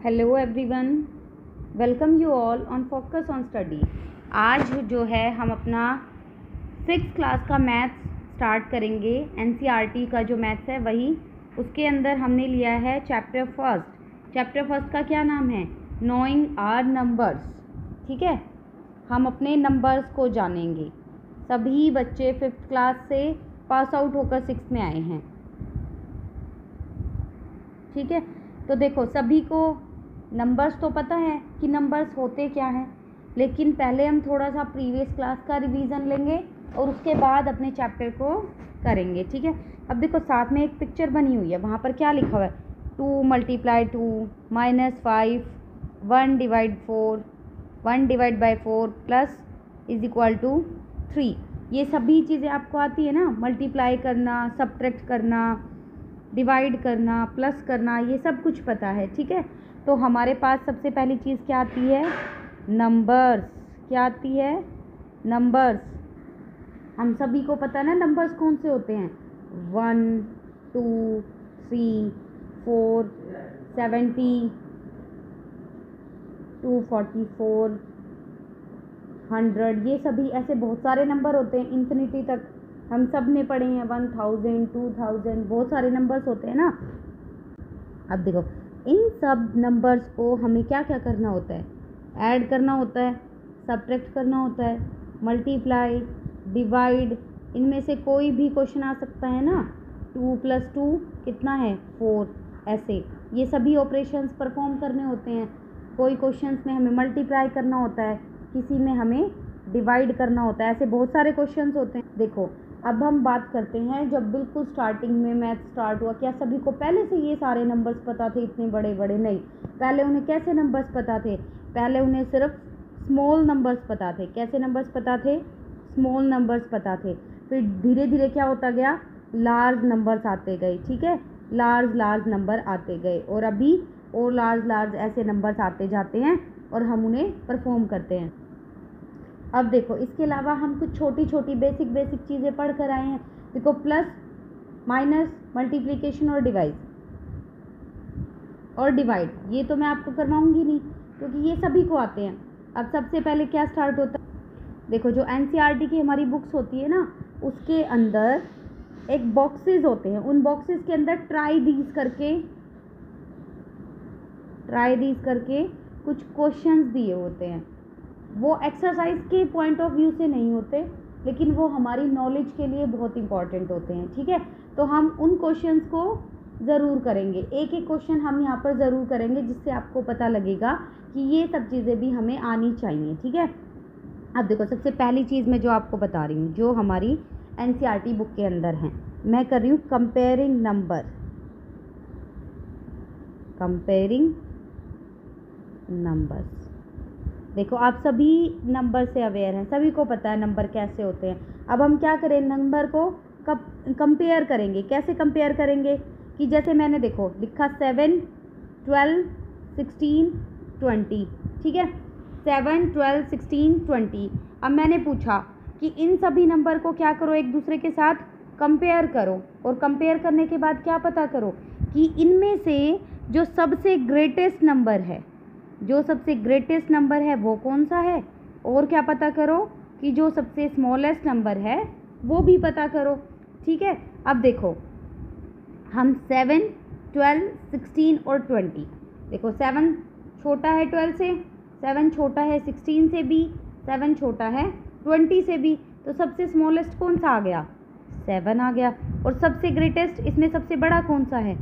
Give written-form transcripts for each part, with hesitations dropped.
Hello everyone, welcome you all on focus on study. आज जो है हम अपना 6th क्लास का मैथ्स स्टार्ट करेंगे। एनसीईआरटी का जो मैथ्स है वही, उसके अंदर हमने लिया है चैप्टर फर्स्ट का क्या नाम है? Knowing are numbers. ठीक है, हम अपने नंबर्स को जानेंगे। सभी बच्चे 5th क्लास से पास आउट होकर 6th में आए हैं। ठीक है, तो देखो सभी को नंबर्स तो पता है कि नंबर्स होते क्या हैं, लेकिन पहले हम थोड़ा सा प्रीवियस क्लास का रिवीजन लेंगे और उसके बाद अपने चैप्टर को करेंगे। ठीक है, अब देखो साथ में एक पिक्चर बनी हुई है, वहाँ पर क्या लिखा हुआ है? 2 × 2 -5 1 / 4 1 / 4 प्लस = 3। ये सभी चीज़ें आपको आती है ना, मल्टीप्लाई करना, सब्ट्रैक्ट करना, डिवाइड करना, प्लस करना, ये सब कुछ पता है। ठीक है, तो हमारे पास सबसे पहली चीज़ क्या आती है? नंबर्स। क्या आती है? नंबर्स। हम सभी को पता है ना नंबर्स कौन से होते हैं? 1 2 3 4 70 244 100, ये सभी ऐसे बहुत सारे नंबर होते हैं इन्फिनिटी तक। हम सब ने पढ़े हैं 1000 2000, बहुत सारे नंबर्स होते हैं ना। अब देखो इन सब नंबर्स को हमें क्या क्या करना होता है? ऐड करना होता है, सब्ट्रैक्ट करना होता है, मल्टीप्लाई, डिवाइड। इनमें से कोई भी क्वेश्चन आ सकता है ना। 2 + 2 कितना है? 4। ऐसे ये सभी ऑपरेशंस परफॉर्म करने होते हैं। कोई क्वेश्चंस में हमें मल्टीप्लाई करना होता है, किसी में हमें डिवाइड करना होता है। ऐसे बहुत सारे क्वेश्चंस होते हैं। देखो अब हम बात करते हैं, जब बिल्कुल स्टार्टिंग में मैथ स्टार्ट हुआ, क्या सभी को पहले से ये सारे नंबर्स पता थे? इतने बड़े बड़े नहीं। पहले उन्हें कैसे नंबर्स पता थे? पहले उन्हें सिर्फ स्मॉल नंबर्स पता थे। कैसे नंबर्स पता थे? स्मॉल नंबर्स पता थे। फिर धीरे धीरे क्या होता गया? लार्ज नंबर्स आते गए। ठीक है, लार्ज नंबर आते गए, और अभी और लार्ज ऐसे नंबर्स आते जाते हैं और हम उन्हें परफॉर्म करते हैं। अब देखो इसके अलावा हम कुछ छोटी छोटी बेसिक चीज़ें पढ़ कर आए हैं। देखो प्लस, माइनस, मल्टीप्लिकेशन और डिवाइड, ये तो मैं आपको करवाऊंगी नहीं क्योंकि ये सभी को आते हैं। अब सबसे पहले क्या स्टार्ट होता है? देखो जो एनसीईआरटी की हमारी बुक्स होती है ना, उसके अंदर एक बॉक्सेस होते हैं। उन बॉक्सेस के अंदर ट्राई दीज करके कुछ क्वेश्चंस दिए होते हैं। वो एक्सरसाइज के पॉइंट ऑफ व्यू से नहीं होते, लेकिन वो हमारी नॉलेज के लिए बहुत इंपॉर्टेंट होते हैं। ठीक है, तो हम उन क्वेश्चंस को ज़रूर करेंगे। एक एक क्वेश्चन हम यहाँ पर ज़रूर करेंगे, जिससे आपको पता लगेगा कि ये सब चीज़ें भी हमें आनी चाहिए। ठीक है, अब देखो सबसे पहली चीज़ मैं जो आपको बता रही हूँ, जो हमारी एनसीईआरटी बुक के अंदर हैं, मैं कर रही हूँ कंपेयरिंग नंबर्स। देखो आप सभी नंबर से अवेयर हैं, सभी को पता है नंबर कैसे होते हैं। अब हम क्या करें? नंबर को कंपेयर करेंगे। कैसे कंपेयर करेंगे? कि जैसे मैंने देखो लिखा 7 12 16 20। ठीक है, 7 12 16 20। अब मैंने पूछा कि इन सभी नंबर को क्या करो? एक दूसरे के साथ कंपेयर करो, और कंपेयर करने के बाद क्या पता करो कि इनमें से जो सबसे ग्रेटेस्ट नंबर है वो कौन सा है, और क्या पता करो कि जो सबसे स्मॉलेस्ट नंबर है वो भी पता करो। ठीक है, अब देखो हम 7 12 16 और 20, देखो 7 छोटा है 12 से, 7 छोटा है 16 से भी, 7 छोटा है 20 से भी, तो सबसे स्मॉलेस्ट कौन सा आ गया? 7 आ गया। और सबसे ग्रेटेस्ट, इसमें सबसे बड़ा कौन सा है?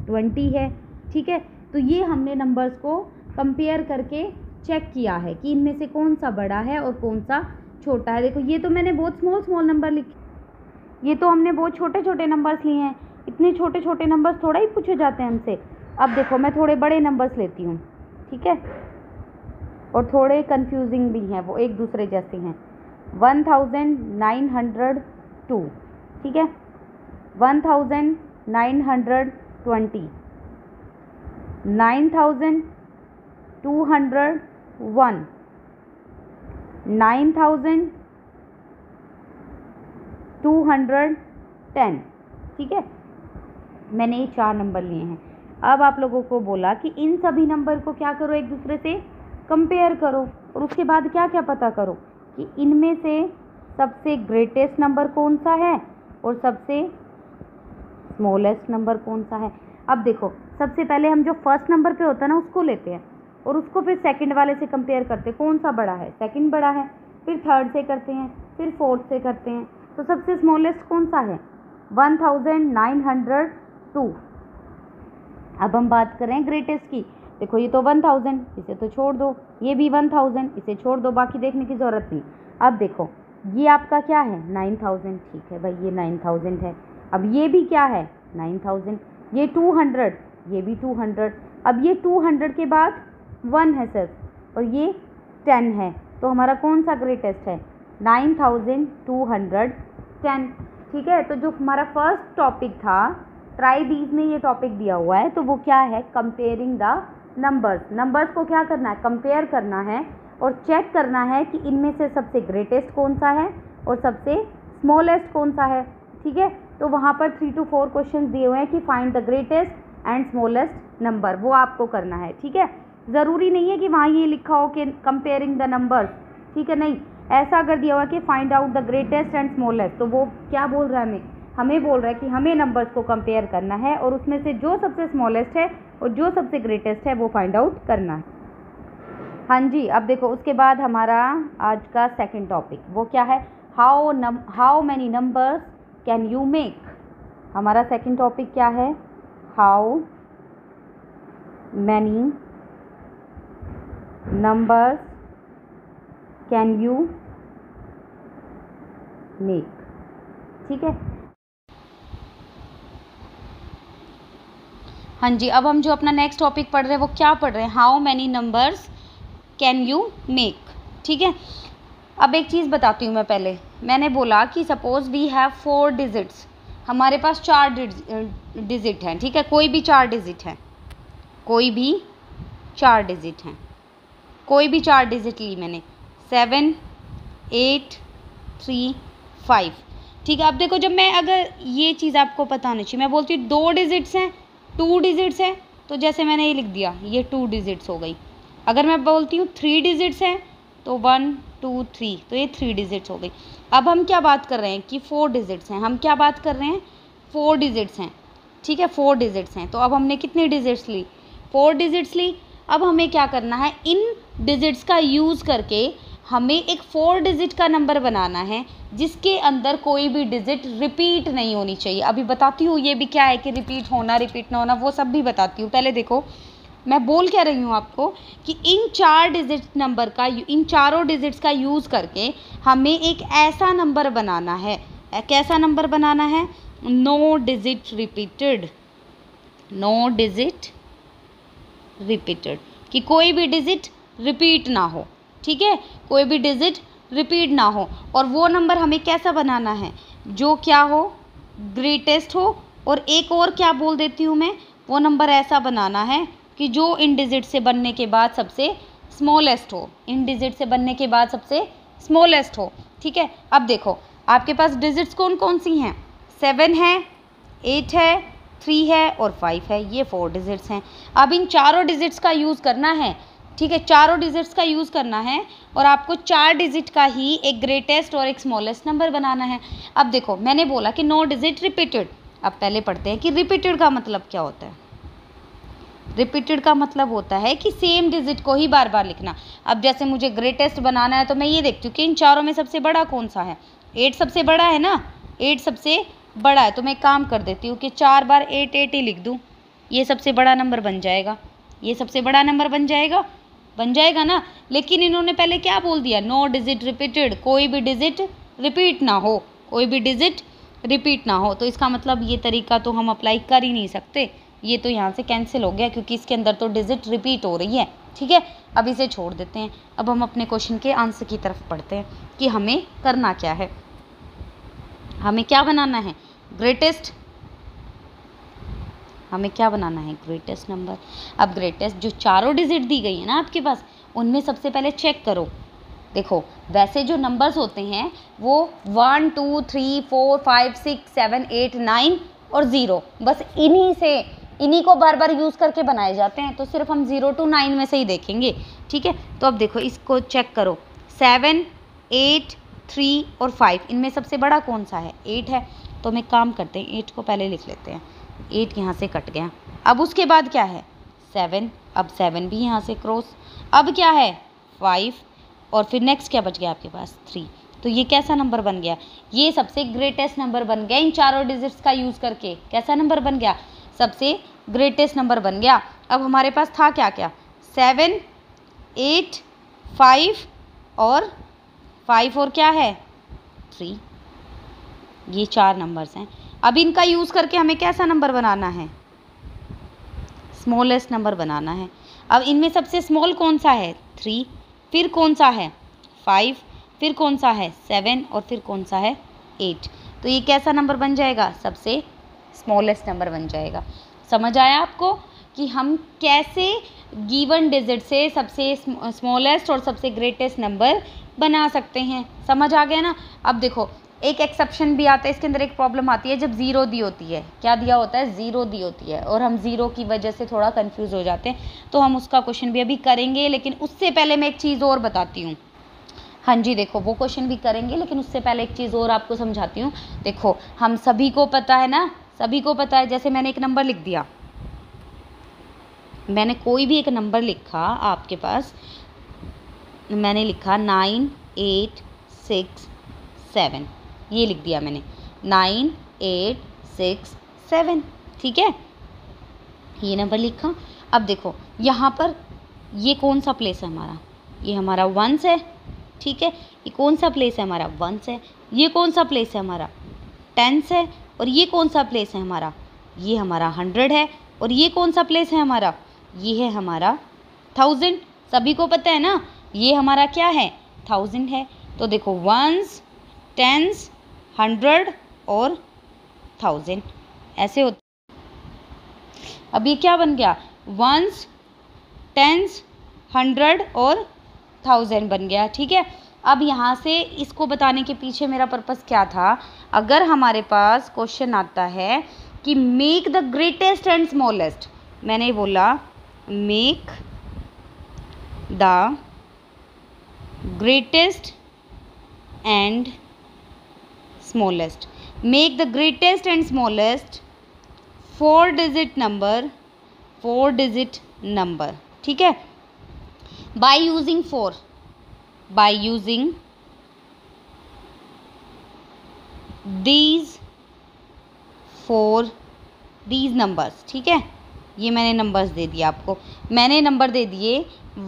20 है। ठीक है, तो ये हमने नंबर्स को कंपेयर करके चेक किया है कि इनमें से कौन सा बड़ा है और कौन सा छोटा है। देखो ये तो मैंने बहुत स्मॉल नंबर लिखे, ये तो हमने बहुत छोटे नंबर्स लिए हैं। इतने छोटे नंबर्स थोड़ा ही पूछे जाते हैं हमसे। अब देखो मैं थोड़े बड़े नंबर्स लेती हूँ। ठीक है, और थोड़े कंफ्यूजिंग भी हैं, वो एक दूसरे जैसे हैं। 1902। ठीक है, 1920 9201 9210। ठीक है, मैंने ये 4 नंबर लिए हैं। अब आप लोगों को बोला कि इन सभी नंबर को क्या करो, एक दूसरे से कंपेयर करो और उसके बाद क्या क्या पता करो कि इनमें से सबसे ग्रेटेस्ट नंबर कौन सा है और सबसे स्मॉलेस्ट नंबर कौन सा है। अब देखो, सबसे पहले हम जो फर्स्ट नंबर पे होता है ना उसको लेते हैं और उसको फिर सेकंड वाले से कंपेयर करते हैं, कौन सा बड़ा है, सेकंड बड़ा है, फिर थर्ड से करते हैं, फिर फोर्थ से करते हैं। तो सबसे स्मॉलेस्ट कौन सा है, 1902। अब हम बात करें ग्रेटेस्ट की, देखो ये तो 1000, इसे तो छोड़ दो, ये भी 1000, इसे छोड़ दो, बाकी देखने की ज़रूरत नहीं। अब देखो ये आपका क्या है 9000, ठीक है भाई ये 9000 है। अब ये भी क्या है 9000, ये 200, ये भी 200। अब ये 200 के बाद 1 है सिर्फ और ये 10 है, तो हमारा कौन सा ग्रेटेस्ट है 9210। ठीक है, तो जो हमारा फर्स्ट टॉपिक था ट्राई दीज में ये टॉपिक दिया हुआ है, तो वो क्या है कंपेयरिंग द नंबर्स। नंबर्स को क्या करना है, कंपेयर करना है और चेक करना है कि इनमें से सबसे ग्रेटेस्ट कौन सा है और सबसे स्मॉलेस्ट कौन सा है। ठीक है, तो वहाँ पर 3 to 4 क्वेश्चन दिए हुए हैं कि find the greatest and smallest number, वो आपको करना है। ठीक है, ज़रूरी नहीं है कि वहाँ ये लिखा हो कि कंपेयरिंग द नंबर्स, ठीक है, नहीं, ऐसा अगर दिया हुआ कि find out the greatest and smallest, तो वो क्या बोल रहा है, हमें बोल रहा है कि हमें नंबर्स को कंपेयर करना है और उसमें से जो सबसे स्मॉलेस्ट है और जो सबसे ग्रेटेस्ट है वो फाइंड आउट करना है। हाँ जी, अब देखो उसके बाद हमारा आज का सेकंड टॉपिक वो क्या है, how many numbers can you make. हमारा सेकंड टॉपिक क्या है, how many numbers can you make. ठीक है, हाँ जी, अब हम जो अपना नेक्स्ट टॉपिक पढ़ रहे हैं वो क्या पढ़ रहे हैं, how many numbers can you make. ठीक है, अब एक चीज़ बताती हूँ मैं, पहले मैंने बोला कि सपोज वी हैव 4 डिजिट्स, हमारे पास 4 डिजिट हैं। ठीक है, कोई भी 4 डिजिट है, कोई भी 4 डिजिट हैं, कोई भी 4 डिजिट ली मैंने, 7 8 3 5। ठीक है, अब देखो जब मैं, अगर ये चीज़ आपको पता नहीं चाहिए, मैं बोलती हूँ 2 डिजिट्स हैं, 2 डिजिट्स हैं, तो जैसे मैंने ये लिख दिया ये 2 डिजिट्स हो गई। अगर मैं बोलती हूँ 3 डिजिट्स हैं तो 1 2 3, तो ये 3 डिजिट्स हो गई। अब हम क्या बात कर रहे हैं कि 4 डिजिट्स हैं, हम क्या बात कर रहे हैं 4 डिजिट्स हैं। ठीक है, 4 डिजिट्स हैं, तो अब हमने कितनी डिजिट्स ली, 4 डिजिट्स ली। अब हमें क्या करना है, इन डिजिट्स का यूज़ करके हमें एक 4 डिजिट का नंबर बनाना है जिसके अंदर कोई भी डिजिट रिपीट नहीं होनी चाहिए। अभी बताती हूँ ये भी क्या है कि रिपीट होना रिपीट ना होना, वो सब भी बताती हूँ। पहले देखो मैं बोल क्या रही हूँ आपको कि इन 4 डिजिट नंबर का, इन चारों डिजिट्स का यूज़ करके हमें एक ऐसा नंबर बनाना है, कैसा नंबर बनाना है, no digit repeated, no digit repeated, कि कोई भी डिजिट रिपीट ना हो। ठीक है, कोई भी डिजिट रिपीट ना हो, और वो नंबर हमें कैसा बनाना है, जो क्या हो, ग्रेटेस्ट हो, और एक और क्या बोल देती हूँ मैं, वो नंबर ऐसा बनाना है कि जो इन डिजिट से बनने के बाद सबसे स्मॉलेस्ट हो, इन डिजिट से बनने के बाद सबसे स्मॉलेस्ट हो। ठीक है, अब देखो आपके पास डिजिट्स कौन कौन सी हैं, 7 है, 8 है, 3 है और 5 है, ये 4 डिजिट्स हैं। अब इन चारों डिजिट्स का यूज़ करना है। ठीक है, चारों डिजिट्स का यूज़ करना है और आपको 4 डिजिट का ही एक ग्रेटेस्ट और एक स्मॉलेस्ट नंबर बनाना है। अब देखो मैंने बोला कि नो डिजिट रिपीटेड। अब पहले पढ़ते हैं कि रिपीटेड का मतलब क्या होता है। रिपीटेड का मतलब होता है कि सेम डिजिट को ही बार बार लिखना। अब जैसे मुझे ग्रेटेस्ट बनाना है तो मैं ये देखती हूँ कि इन चारों में सबसे बड़ा कौन सा है, 8 सबसे बड़ा है ना, 8 सबसे बड़ा है, तो मैं एक काम कर देती हूँ कि 4 बार 8 8 ही लिख दूँ, ये सबसे बड़ा नंबर बन जाएगा, ये सबसे बड़ा नंबर बन जाएगा ना। लेकिन इन्होंने पहले क्या बोल दिया, नो डिजिट रिपीटेड, कोई भी डिजिट रिपीट ना हो, कोई भी डिजिट रिपीट ना हो। तो इसका मतलब ये तरीका तो हम अप्लाई कर ही नहीं सकते, ये तो यहाँ से कैंसिल हो गया क्योंकि इसके अंदर तो डिजिट रिपीट हो रही है। ठीक है, अब इसे छोड़ देते हैं। अब हम अपने क्वेश्चन के आंसर की तरफ पढ़ते हैं कि हमें करना क्या है, हमें क्या बनाना है, ग्रेटेस्ट, हमें क्या बनाना है, ग्रेटेस्ट नंबर। अब ग्रेटेस्ट जो चारों डिजिट दी गई है ना आपके पास, उनमें सबसे पहले चेक करो। देखो वैसे जो नंबर्स होते हैं वो 1 2 3 4 5 6 7 8 9 और 0, बस इन्हीं से इन्हीं को बार बार यूज़ करके बनाए जाते हैं, तो सिर्फ हम 0 to 9 में से ही देखेंगे, ठीक है। तो अब देखो इसको चेक करो, 7, 8, 3 और 5, इनमें सबसे बड़ा कौन सा है? 8 है। तो हम एक काम करते हैं, 8 को पहले लिख लेते हैं, 8 यहाँ से कट गया। अब उसके बाद क्या है? 7, अब 7 भी यहाँ से क्रॉस। अब क्या है? 5, और फिर नेक्स्ट क्या बच गया आपके पास? 3। तो ये कैसा नंबर बन गया? ये सबसे ग्रेटेस्ट नंबर बन गया इन चारों डिजिट्स का यूज़ करके। कैसा नंबर बन गया? सबसे ग्रेटेस्ट नंबर बन गया। अब हमारे पास था क्या क्या? 7, 8, 5 और 5 और क्या है? 3। ये 4 नंबर्स हैं। अब इनका यूज़ करके हमें कैसा नंबर बनाना है? स्मॉलेस्ट नंबर बनाना है। अब इनमें सबसे स्मॉल कौन सा है? 3, फिर कौन सा है? 5, फिर कौन सा है? 7, और फिर कौन सा है? 8। तो ये कैसा नंबर बन जाएगा? सबसे स्मॉलेस्ट नंबर बन जाएगा। समझ आया आपको कि हम कैसे गिवन डिजिट से सबसे स्मॉलेस्ट और सबसे ग्रेटेस्ट नंबर बना सकते हैं? समझ आ गया ना? अब देखो एक एक्सेप्शन भी आता है, इसके अंदर एक प्रॉब्लम आती है जब ज़ीरो दी होती है। क्या दिया होता है? ज़ीरो दी होती है, और हम ज़ीरो की वजह से थोड़ा कंफ्यूज हो जाते हैं। तो हम उसका क्वेश्चन भी अभी करेंगे, लेकिन उससे पहले मैं एक चीज़ और बताती हूँ। हाँ जी, देखो वो क्वेश्चन भी करेंगे, लेकिन उससे पहले एक चीज़ और आपको समझाती हूँ। देखो हम सभी को पता है ना, सभी को पता है, जैसे मैंने एक नंबर लिख दिया, मैंने कोई भी एक नंबर लिखा आपके पास, मैंने लिखा 9, 8, 6, 7, ये लिख दिया मैंने, 9, 8, 6, 7, ठीक है, ये नंबर लिखा। अब देखो यहाँ पर ये कौन सा प्लेस है हमारा? ये हमारा 1 है, ठीक है। ये कौन सा प्लेस है हमारा? 1 है। ये कौन सा प्लेस है हमारा? 10 है। और ये कौन सा प्लेस है हमारा? ये हमारा 100 है। और ये कौन सा प्लेस है हमारा? ये है हमारा 1000। सभी को पता है ना, ये हमारा क्या है? 1000 है। तो देखो 1s, 10s, 100 और 1000 ऐसे होते। अब ये क्या बन गया? 1s, 10s, 100 और 1000 बन गया, ठीक है। अब यहाँ से इसको बताने के पीछे मेरा पर्पस क्या था? अगर हमारे पास क्वेश्चन आता है कि make the greatest and smallest, मैंने बोला make the greatest and smallest, make the greatest and smallest 4 digit number, ठीक है, by using 4, by using these numbers, ठीक है। ये मैंने नंबर्स दे दिए आपको, मैंने नंबर दे दिए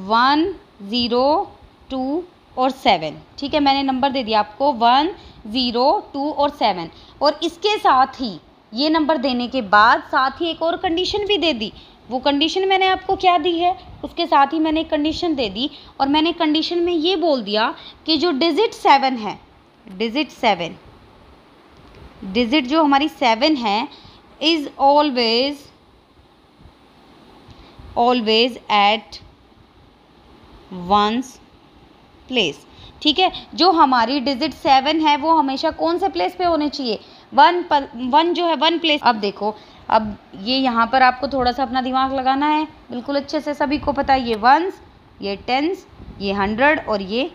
1, 0, 2 और 7, ठीक है। मैंने नंबर दे दिया आपको 1, 0, 2 और 7, और इसके साथ ही ये नंबर देने के बाद साथ ही एक और कंडीशन भी दे दी। वो कंडीशन मैंने आपको क्या दी है? उसके साथ ही मैंने एक कंडीशन दे दी, और मैंने कंडीशन में ये बोल दिया कि जो डिजिट 7 है, डिजिट जो हमारी 7 है, is always at 1's place, ठीक है। जो हमारी डिजिट 7 है वो हमेशा कौन से प्लेस पे होने चाहिए? 1 जो है 1 प्लेस। अब देखो, अब ये यहाँ पर आपको थोड़ा सा अपना दिमाग लगाना है, बिल्कुल अच्छे से, सभी को पता है ये 1s, ये 10s, ये 100 और ये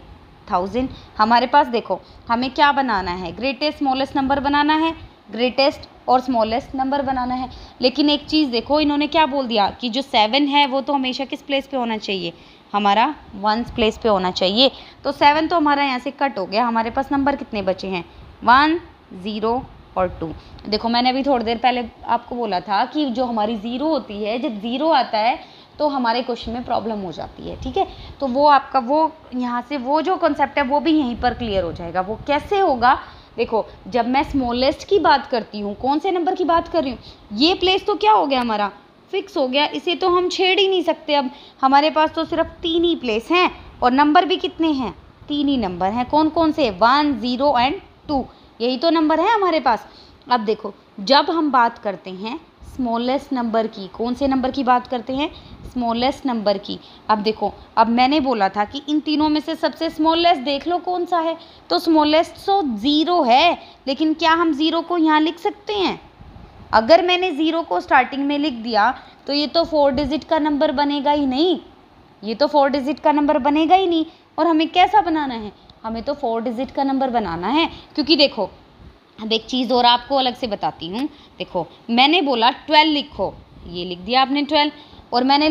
1000। हमारे पास देखो हमें क्या बनाना है? ग्रेटेस्ट स्मॉलेस्ट नंबर बनाना है, ग्रेटेस्ट और स्मॉलेस्ट नंबर बनाना है। लेकिन एक चीज़ देखो, इन्होंने क्या बोल दिया कि जो 7 है वो तो हमेशा किस प्लेस पे होना चाहिए? हमारा 1's प्लेस पे होना चाहिए। तो 7 तो हमारा यहाँ से कट हो गया। हमारे पास नंबर कितने बचे हैं? 1, 0 और 2। देखो मैंने अभी थोड़ी देर पहले आपको बोला था कि जो हमारी 0 होती है, जब 0 आता है तो हमारे क्वेश्चन में प्रॉब्लम हो जाती है, ठीक है। तो वो आपका वो यहाँ से वो जो कॉन्सेप्ट है वो भी यहीं पर क्लियर हो जाएगा। वो कैसे होगा? देखो जब मैं स्मॉलेस्ट की बात करती हूँ, कौन से नंबर की बात कर रही हूँ? ये प्लेस तो क्या हो गया हमारा? फिक्स हो गया, इसे तो हम छेड़ ही नहीं सकते। अब हमारे पास तो सिर्फ 3 ही प्लेस हैं, और नंबर भी कितने हैं? 3 ही नंबर हैं। कौन कौन से? 1, 0 एंड 2, यही तो नंबर है हमारे पास। अब देखो जब हम बात करते हैं स्मॉलेस्ट नंबर की, कौन से नंबर की बात करते हैं? स्मॉलेस्ट नंबर की। अब देखो, अब मैंने बोला था कि इन तीनों में से सबसे स्मॉलेस्ट देख लो कौन सा है, तो स्मॉलेस्ट तो 0 है। लेकिन क्या हम 0 को यहाँ लिख सकते हैं? अगर मैंने 0 को स्टार्टिंग में लिख दिया तो ये तो 4 डिजिट का नंबर बनेगा ही नहीं, ये तो 4 डिजिट का नंबर बनेगा ही नहीं। और हमें कैसा बनाना है, हमें तो 4 डिजिट का नंबर बनाना है। क्योंकि देखो अब एक चीज़ और आपको अलग से बताती हूँ। देखो मैंने बोला 12 लिखो, ये लिख दिया आपने 12, और मैंने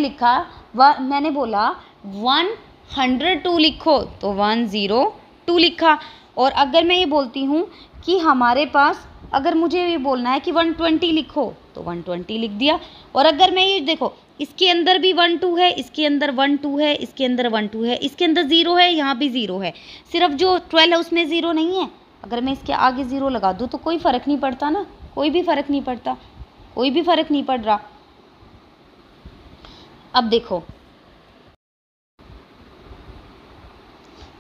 बोला 102 लिखो तो 102 लिखा। और अगर मैं ये बोलती हूँ कि हमारे पास, अगर मुझे ये बोलना है कि 120 लिखो तो 120 लिख दिया। और अगर मैं ये देखो इसके अंदर भी 1 2 है, इसके अंदर 1 2 है, इसके अंदर 1 2 है, इसके अंदर 0 है, यहाँ भी 0 है, सिर्फ जो 12 है उसमें 0 नहीं है। अगर मैं इसके आगे 0 लगा दूँ तो कोई फ़र्क नहीं पड़ता ना, कोई भी फ़र्क नहीं पड़ता, कोई भी फ़र्क नहीं पड़ रहा। अब देखो,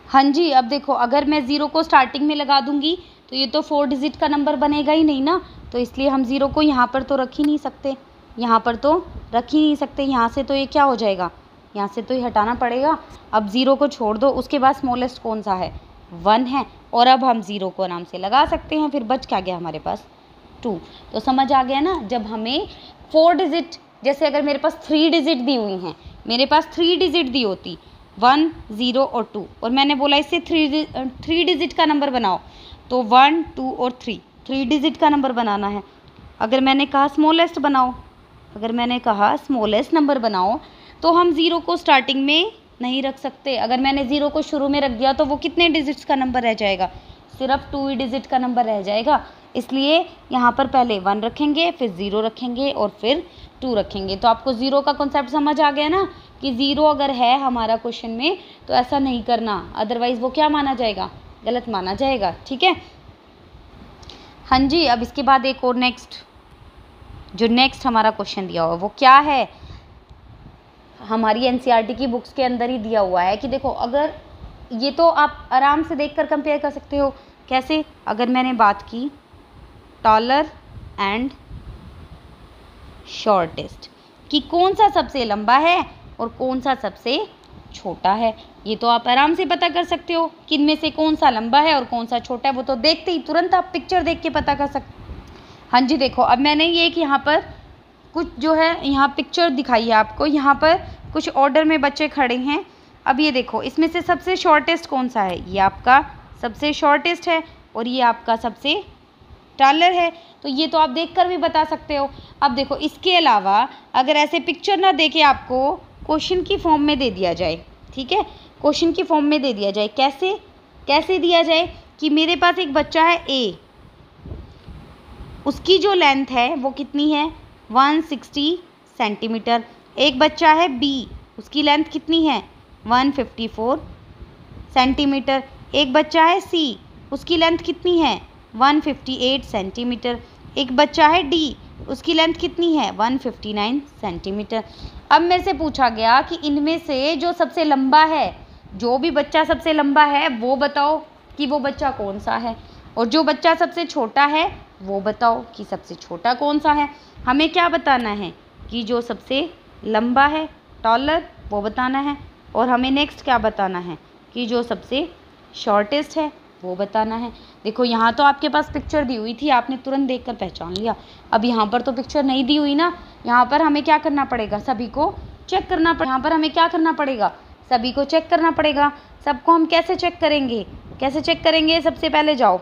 हाँ जी, अब देखो अगर मैं 0 को स्टार्टिंग में लगा दूंगी तो ये तो 4 डिजिट का नंबर बनेगा ही नहीं ना, तो इसलिए हम 0 को यहाँ पर तो रख ही नहीं सकते, यहाँ पर तो रख ही नहीं सकते। यहाँ से तो ये क्या हो जाएगा, यहाँ से तो ये हटाना पड़ेगा। अब 0 को छोड़ दो, उसके बाद स्मॉलेस्ट कौन सा है, 1 है। और अब हम 0 को आराम से लगा सकते हैं, फिर बच क्या गया हमारे पास 2। तो समझ आ गया ना, जब हमें 4 डिजिट, जैसे अगर मेरे पास 3 डिजिट दी हुई हैं, मेरे पास 3 डिजिट दी होती 1 0 और 2, और मैंने बोला इससे 3 डिजिट का नंबर बनाओ, तो 1 2 और 3 डिजिट का नंबर बनाना है। अगर मैंने कहा स्मॉलेस्ट बनाओ, अगर मैंने कहा स्मॉलेस्ट नंबर बनाओ, तो हम 0 को स्टार्टिंग में नहीं रख सकते। अगर मैंने 0 को शुरू में रख दिया तो वो कितने डिजिट्स का नंबर रह जाएगा, सिर्फ 2 ही डिजिट का नंबर रह जाएगा। इसलिए यहाँ पर पहले 1 रखेंगे, फिर 0 रखेंगे और फिर 2 रखेंगे। तो आपको 0 का कॉन्सेप्ट समझ आ गया ना, कि 0 अगर है हमारा क्वेश्चन में तो ऐसा नहीं करना, अदरवाइज़ वो क्या माना जाएगा, गलत माना जाएगा। ठीक है, हाँ जी। अब इसके बाद एक और नेक्स्ट हमारा क्वेश्चन दिया हुआ वो क्या है, हमारी एनसीईआरटी की बुक्स के अंदर ही दिया हुआ है कि देखो, अगर ये तो आप आराम से देखकर कंपेयर कर सकते हो। कैसे, अगर मैंने बात की टॉलर एंड शॉर्टेस्ट कि कौन सा सबसे लंबा है और कौन सा सबसे छोटा है, ये तो आप आराम से पता कर सकते हो कि इनमें से कौन सा लंबा है और कौन सा छोटा है। वो तो देखते ही तुरंत आप पिक्चर देख के पता कर सकते। हाँ जी, देखो अब मैंने ये कि यहाँ पर कुछ जो है यहाँ पिक्चर दिखाई है आपको, यहाँ पर कुछ ऑर्डर में बच्चे खड़े हैं। अब ये देखो इसमें से सबसे शॉर्टेस्ट कौन सा है, ये आपका सबसे शॉर्टेस्ट है और ये आपका सबसे टॉलर है। तो ये तो आप देखकर भी बता सकते हो। अब देखो इसके अलावा अगर ऐसे पिक्चर ना देके आपको क्वेश्चन की फॉर्म में दे दिया जाए, ठीक है, क्वेश्चन की फॉर्म में दे दिया जाए, कैसे दिया जाए कि मेरे पास एक बच्चा है ए, उसकी जो लेंथ है वो कितनी है 160 सेंटीमीटर। एक बच्चा है बी, उसकी लेंथ कितनी है 154 सेंटीमीटर। एक बच्चा है सी, उसकी लेंथ कितनी है 158 सेंटीमीटर। एक बच्चा है डी, उसकी लेंथ कितनी है 159 सेंटीमीटर। अब मेरे से पूछा गया कि इनमें से जो सबसे लंबा है, जो भी बच्चा सबसे लंबा है वो बताओ कि वो बच्चा कौन सा है, और जो बच्चा सबसे छोटा है वो बताओ कि सबसे छोटा कौन सा है। हमें क्या बताना है कि जो सबसे लंबा है टॉलर वो बताना है, और हमें नेक्स्ट क्या बताना है कि जो सबसे शॉर्टेस्ट है वो बताना है। देखो यहाँ तो आपके पास पिक्चर दी हुई थी, आपने तुरंत देखकर पहचान लिया। अब यहाँ पर तो पिक्चर नहीं दी हुई ना, यहाँ पर हमें क्या करना पड़ेगा, सभी को चेक करना पड़ेगा। यहाँ पर हमें क्या करना पड़ेगा, सभी को चेक करना पड़ेगा। सबको हम कैसे चेक करेंगे, सबसे पहले जाओ,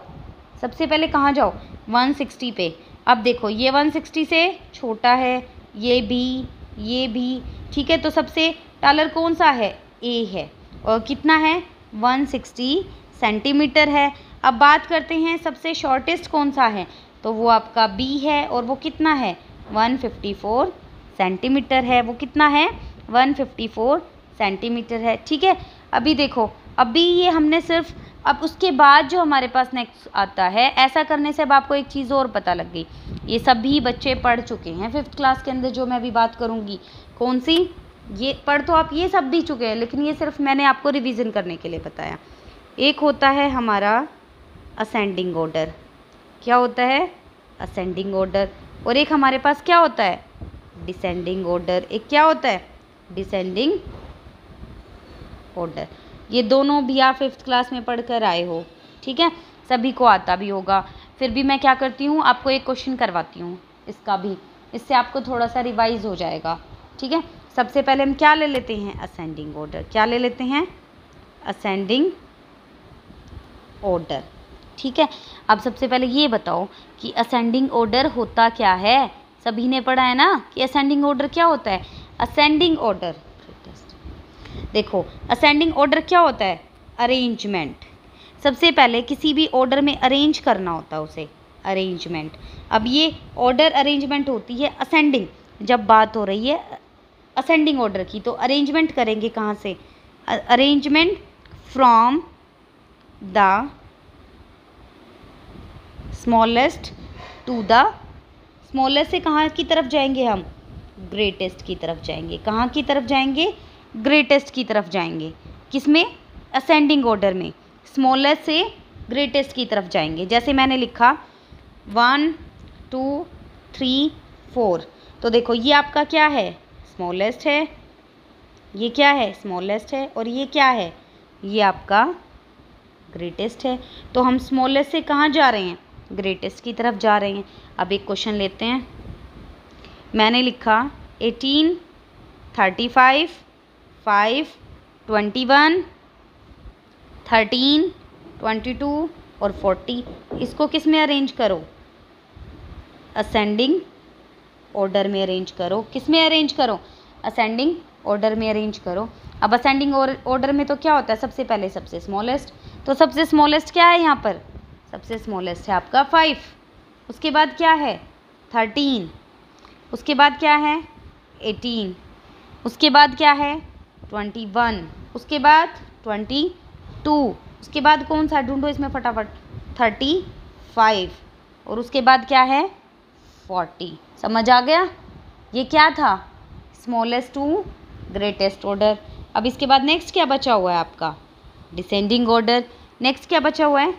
सबसे पहले कहाँ जाओ 160 पे। अब देखो ये 160 से छोटा है, ये भी, ठीक है। तो सबसे टॉलर कौन सा है, ए है, और कितना है 160 सेंटीमीटर है। अब बात करते हैं सबसे शॉर्टेस्ट कौन सा है, तो वो आपका बी है, और वो कितना है 154 सेंटीमीटर है। वो कितना है 154 सेंटीमीटर है, ठीक है। अभी देखो अभी ये हमने सिर्फ, अब उसके बाद जो हमारे पास नेक्स्ट आता है, ऐसा करने से अब आपको एक चीज़ और पता लग गई। ये सभी बच्चे पढ़ चुके हैं 5th क्लास के अंदर, जो मैं अभी बात करूँगी कौन सी, ये पढ़ तो आप ये सब भी चुके हैं, लेकिन ये सिर्फ मैंने आपको रिवीजन करने के लिए बताया। एक होता है हमारा असेंडिंग ऑर्डर, क्या होता है असेंडिंग ऑर्डर, और एक हमारे पास क्या होता है डिसेंडिंग ऑर्डर। एक क्या होता है डिसेंडिंग ऑर्डर। ये दोनों भी आप 5th क्लास में पढ़कर आए हो, ठीक है, सभी को आता भी होगा। फिर भी मैं क्या करती हूँ, आपको एक क्वेश्चन करवाती हूँ, इसका भी, इससे आपको थोड़ा सा रिवाइज हो जाएगा। ठीक है, सबसे पहले हम क्या ले लेते हैं, असेंडिंग ऑर्डर। क्या ले लेते हैं, असेंडिंग ऑर्डर। ठीक है, अब सबसे पहले ये बताओ कि असेंडिंग ऑर्डर होता क्या है। सभी ने पढ़ा है ना कि असेंडिंग ऑर्डर क्या होता है। असेंडिंग ऑर्डर, देखो असेंडिंग ऑर्डर क्या होता है, अरेंजमेंट। सबसे पहले किसी भी ऑर्डर में अरेंज करना होता है उसे, अरेंजमेंट। अब ये ऑर्डर अरेंजमेंट होती है असेंडिंग, जब बात हो रही है असेंडिंग ऑर्डर की, तो अरेंजमेंट करेंगे कहाँ से, arrangement from the smallest to the, smallest से कहाँ की तरफ जाएंगे हम, ग्रेटेस्ट की तरफ जाएंगे। कहाँ की तरफ जाएंगे, ग्रेटेस्ट की तरफ जाएंगे। किसमें, असेंडिंग ऑर्डर में, स्मॉलेस्ट से ग्रेटेस्ट की तरफ जाएंगे। जैसे मैंने लिखा 1 2 3 4, तो देखो ये आपका क्या है, स्मॉलेस्ट है, ये क्या है, स्मॉलेस्ट है, और ये क्या है, ये आपका ग्रेटेस्ट है। तो हम स्मॉलेस्ट से कहाँ जा रहे हैं, ग्रेटेस्ट की तरफ जा रहे हैं। अब एक क्वेश्चन लेते हैं, मैंने लिखा 18 35 5 21 13 22 और 40, इसको किस में अरेंज करो, असेंडिंग ऑर्डर में अरेंज करो। किस में अरेंज करो, असेंडिंग ऑर्डर में अरेंज करो। अब असेंडिंग ऑर्डर में तो क्या होता है, सबसे पहले सबसे स्मॉलेस्ट, तो सबसे स्मॉलेस्ट क्या है यहाँ पर, सबसे स्मॉलेस्ट है आपका 5, उसके बाद क्या है 13, उसके बाद क्या है 18, उसके बाद क्या है 21, उसके बाद 22, उसके बाद कौन सा ढूंढो इसमें फटाफट, 35, और उसके बाद क्या है 40। समझ आ गया, ये क्या था, स्मॉलेस्ट टू ग्रेटेस्ट ऑर्डर। अब इसके बाद नेक्स्ट क्या बचा हुआ है आपका, डिसेंडिंग ऑर्डर। नेक्स्ट क्या बचा हुआ है,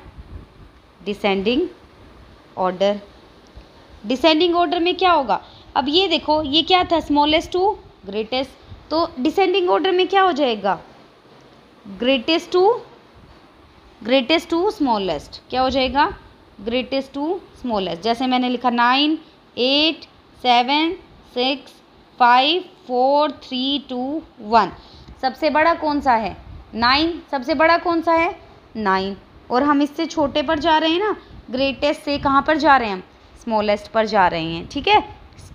डिसेंडिंग ऑर्डर। डिसेंडिंग ऑर्डर में क्या होगा, अब ये देखो ये क्या था, स्मॉलेस्ट टू ग्रेटेस्ट, तो डिसेंडिंग ऑर्डर में क्या हो जाएगा, ग्रेटेस्ट टू स्मॉलेस्ट, क्या हो जाएगा, ग्रेटेस्ट टू स्मॉलेस्ट। जैसे मैंने लिखा 9 8 7 6 5 4 3 2 1, सबसे बड़ा कौन सा है 9, सबसे बड़ा कौन सा है 9, और हम इससे छोटे पर जा रहे हैं ना, ग्रेटेस्ट से कहाँ पर जा रहे हैं हम, स्मॉलेस्ट पर जा रहे हैं। ठीक है,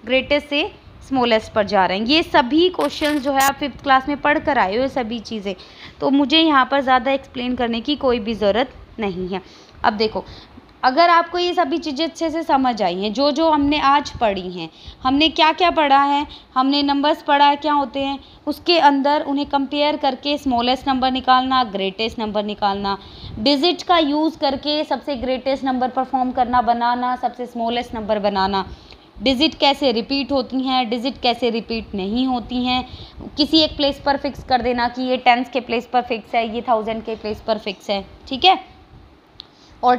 ग्रेटेस्ट से स्मॉलेस्ट पर जा रहे हैं। ये सभी क्वेश्चंस जो है आप 5th क्लास में पढ़ कर आए हो, ये सभी चीज़ें, तो मुझे यहाँ पर ज़्यादा एक्सप्लेन करने की कोई भी ज़रूरत नहीं है। अब देखो, अगर आपको ये सभी चीज़ें अच्छे से समझ आई हैं, जो जो हमने आज पढ़ी हैं, हमने क्या क्या पढ़ा है, हमने नंबर्स पढ़ा है क्या होते हैं, उसके अंदर उन्हें कंपेयर करके स्मॉलेस्ट नंबर निकालना, ग्रेटेस्ट नंबर निकालना, डिजिट का यूज़ करके सबसे ग्रेटेस्ट नंबर परफॉर्म करना, बनाना, सबसे स्मॉलेस्ट नंबर बनाना, डिजिट कैसे रिपीट होती हैं, डिजिट कैसे रिपीट नहीं होती हैं, किसी एक प्लेस पर फिक्स कर देना कि ये 10s के प्लेस पर फिक्स है, ये 1000 के प्लेस पर फिक्स है। ठीक है, और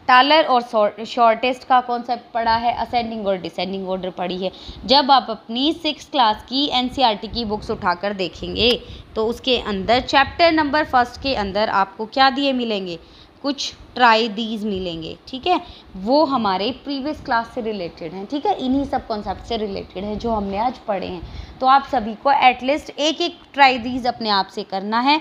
टालर और शॉर्टेस्ट का कॉन्सेप्ट पढ़ा है, असेंडिंग और डिसेंडिंग ऑर्डर पढ़ी है। जब आप अपनी 6th क्लास की NCERT की बुक्स उठाकर देखेंगे तो उसके अंदर चैप्टर नंबर 1 के अंदर आपको क्या दिए मिलेंगे, कुछ ट्राई दीज मिलेंगे। ठीक है, वो हमारे प्रीवियस क्लास से रिलेटेड हैं। ठीक है, इन्हीं सब कॉन्सेप्ट से रिलेटेड है जो हमने आज पढ़े हैं। तो आप सभी को एटलीस्ट एक ट्राई दीज अपने आप से करना है।